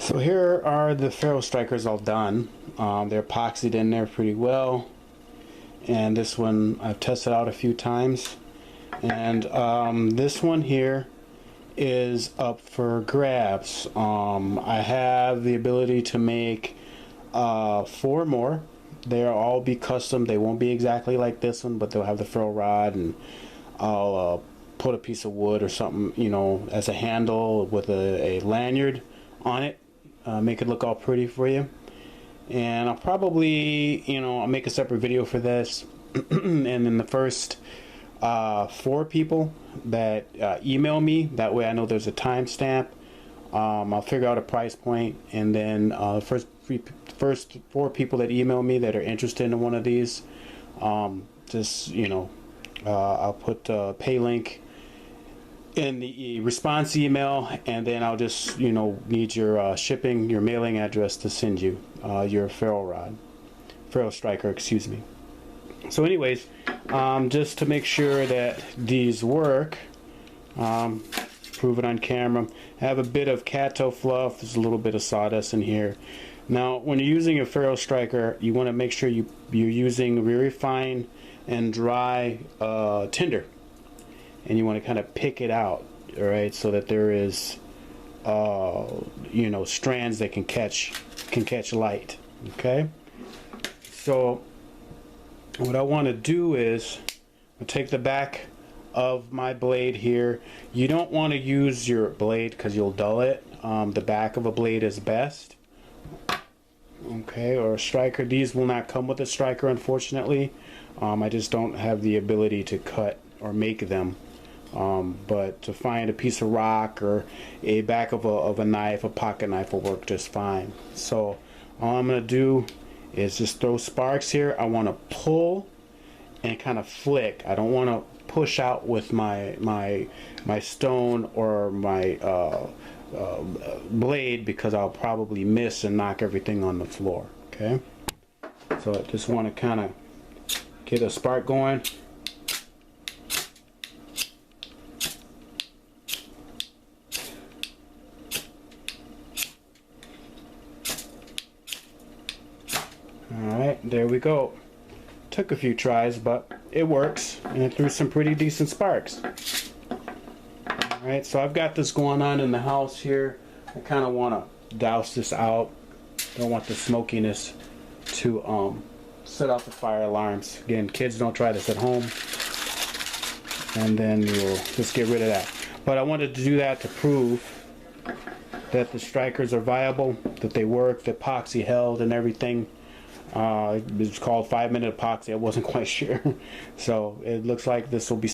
So here are the ferrule strikers all done. They're epoxied in there pretty well, and this one I've tested out a few times, and this one here is up for grabs. I have the ability to make 4 more. They'll all be custom. They won't be exactly like this one, but they'll have the ferrule rod, and I'll put a piece of wood or something, you know, as a handle with a lanyard on it. Make it look all pretty for you. And I'll probably, you know, I'll make a separate video for this. And then the first 4 people that email me, that way I know there's a timestamp. I'll figure out a price point, and then first 4 people that email me that are interested in one of these, just, you know, I'll put a pay link in the response email, and then I'll just, you know, need your shipping, your mailing address to send you your ferrule striker, excuse me. So anyways, just to make sure that these work, prove it on camera, I have a bit of cattail fluff. There's a little bit of sawdust in here. Now when you're using a ferrule striker, you want to make sure you're using very fine and dry tinder, and you want to kind of pick it out, all right, so that there is you know, strands that can catch light. Okay, so what I want to do is I'll take the back of my blade here. You don't want to use your blade because you'll dull it. The back of a blade is best, okay, or a striker. These will not come with a striker, unfortunately. I just don't have the ability to cut or make them. But to find a piece of rock or a back of a knife, a pocket knife, will work just fine. So all I'm going to do is just throw sparks here. I want to pull and kind of flick. I don't want to push out with my stone or my blade, because I'll probably miss and knock everything on the floor. Okay, so I just want to kind of get a spark going. Alright, there we go. Took a few tries, but it works, and it threw some pretty decent sparks. Alright, so I've got this going on in the house here. I kind of want to douse this out. Don't want the smokiness to set off the fire alarms. Again, kids, don't try this at home. And then you'll just get rid of that. But I wanted to do that to prove that the strikers are viable, that they work, the epoxy held and everything. It's called 5-minute epoxy. I wasn't quite sure. So it looks like this will be